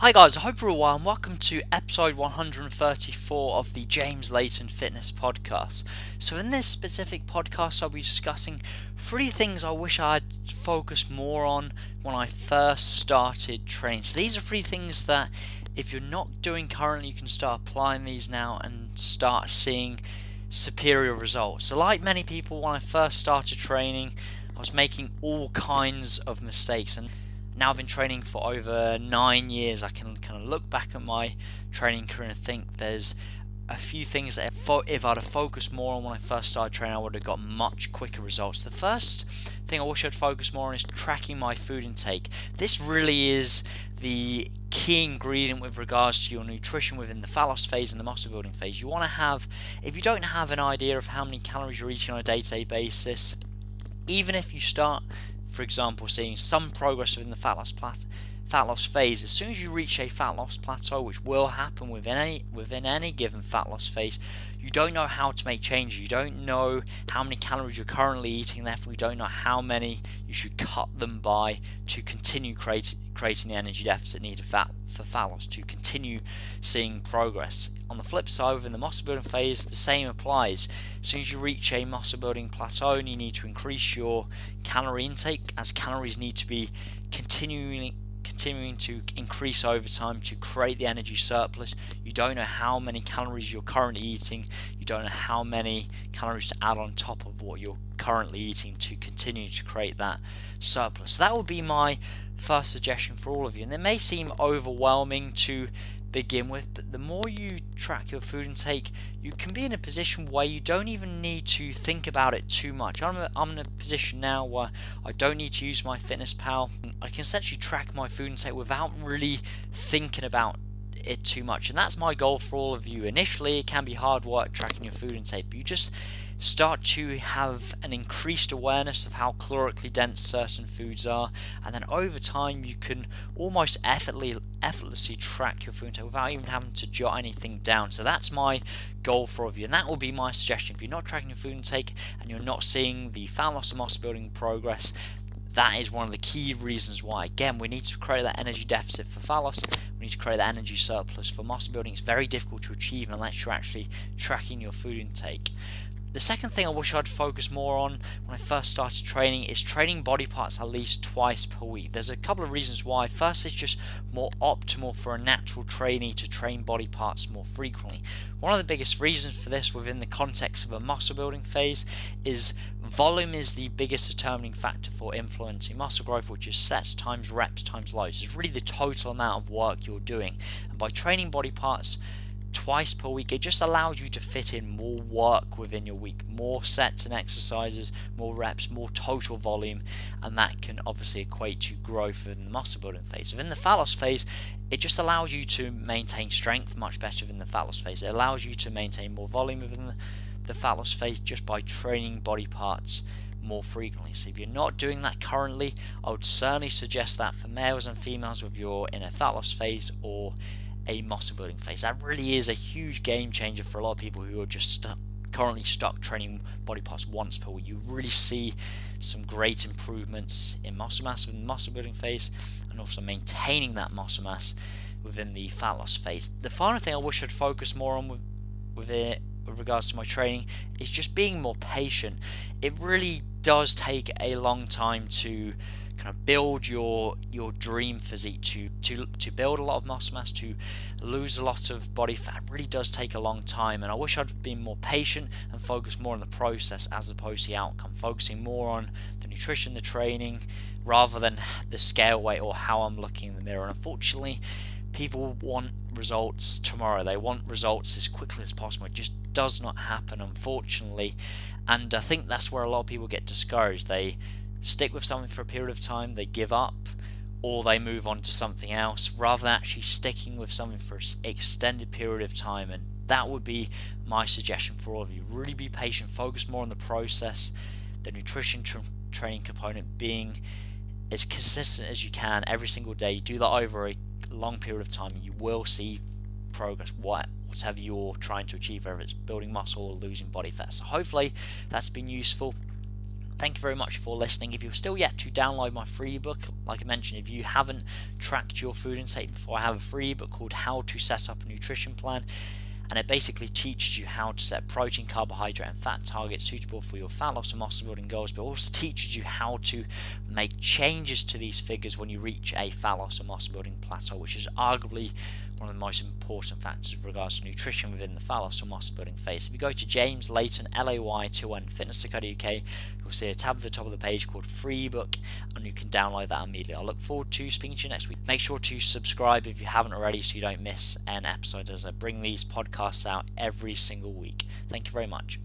Hi guys, I hope you're all well and welcome to episode 134 of the Layton Fitness Podcast. So in this specific podcast I'll be discussing 3 things I wish I'd focused more on when I first started training. So these are 3 things that if you're not doing currently, you can start applying these now and start seeing superior results. So like many people, when I first started training, I was making all kinds of mistakes, and now I've been training for over 9 years. I can kind of look back at my training career and think there's a few things that if I'd have focused more on when I first started training, I would have got much quicker results. The first thing I wish I'd focused more on is tracking my food intake. This really is the key ingredient with regards to your nutrition within the fat loss phase and the muscle building phase. You want to have, if you don't have an idea of how many calories you're eating on a day-to-day basis, even if you start, for example, seeing some progress within the fat loss phase, as soon as you reach a fat loss plateau, which will happen within any given fat loss phase, you don't know how to make changes. You don't know how many calories you're currently eating, therefore you don't know how many you should cut them by to continue creating the energy deficit needed for fat loss, to continue seeing progress. On the flip side, within the muscle building phase, the same applies. As soon as you reach a muscle building plateau, you need to increase your calorie intake, as calories need to be continuing to increase over time to create the energy surplus. You don't know how many calories you're currently eating. You don't know how many calories to add on top of what you're currently eating to continue to create that surplus. So that would be my first suggestion for all of you. And it may seem overwhelming to begin with, but the more you track your food intake, you can be in a position where you don't even need to think about it too much. I'm in a position now where I don't need to use my Fitness Pal. I can essentially track my food intake without really thinking about it too much, and that's my goal for all of you. Initially it can be hard work tracking your food intake, but you just start to have an increased awareness of how calorically dense certain foods are, and then over time you can almost effortlessly track your food intake without even having to jot anything down. So that's my goal for all of you, and that will be my suggestion. If you're not tracking your food intake and you're not seeing the fat loss and muscle building progress, that is one of the key reasons why. Again, we need to create that energy deficit for fat loss. We need to create that energy surplus for muscle building. It's very difficult to achieve unless you're actually tracking your food intake. The second thing I wish I'd focus more on when I first started training is training body parts at least twice per week. There's a couple of reasons why. First, it's just more optimal for a natural trainee to train body parts more frequently. One of the biggest reasons for this within the context of a muscle building phase is volume is the biggest determining factor for influencing muscle growth, which is sets times reps times loads. It's really the total amount of work you're doing. And by training body parts twice per week, it just allows you to fit in more work within your week, more sets and exercises, more reps, more total volume, and that can obviously equate to growth in the muscle building phase. Within the fat loss phase, it just allows you to maintain strength much better within the fat loss phase. It allows you to maintain more volume within the fat loss phase just by training body parts more frequently. So if you're not doing that currently, I would certainly suggest that for males and females, whether you're in a fat loss phase or a muscle building phase. That really is a huge game changer for a lot of people who are just currently stuck training body parts once per week. You really see some great improvements in muscle mass within the muscle building phase, and also maintaining that muscle mass within the fat loss phase. The final thing I wish I'd focus more on with regards to my training is just being more patient. It really does take a long time to kind of build your dream physique, to build a lot of muscle mass, to lose a lot of body fat. It really does take a long time, and I wish I'd been more patient and focused more on the process as opposed to the outcome, focusing more on the nutrition, the training, rather than the scale weight or how I'm looking in the mirror. And unfortunately, people want results tomorrow. They want results as quickly as possible. It just does not happen, unfortunately, and I think that's where a lot of people get discouraged. They stick with something for a period of time, they give up, or they move on to something else, rather than actually sticking with something for an extended period of time. And that would be my suggestion for all of you. Really be patient, focus more on the process, the nutrition training component being as consistent as you can every single day. Do that over a long period of time, and you will see progress, whatever you're trying to achieve, whether it's building muscle or losing body fat. So hopefully that's been useful. Thank you very much for listening. If you're still yet to download my free ebook, like I mentioned, if you haven't tracked your food intake before, I have a free ebook called How to Set Up a Nutrition Plan, and it basically teaches you how to set protein, carbohydrate and fat targets suitable for your fat loss and muscle building goals, but also teaches you how to make changes to these figures when you reach a fat loss and muscle building plateau, which is arguably one of the most important factors with regards to nutrition within the fat loss or muscle building phase. If you go to James Layton, Layton fitness.co.uk, you'll see a tab at the top of the page called free ebook, and you can download that immediately. I look forward to speaking to you next week. Make sure to subscribe if you haven't already so you don't miss an episode, as I bring these podcasts out every single week. Thank you very much.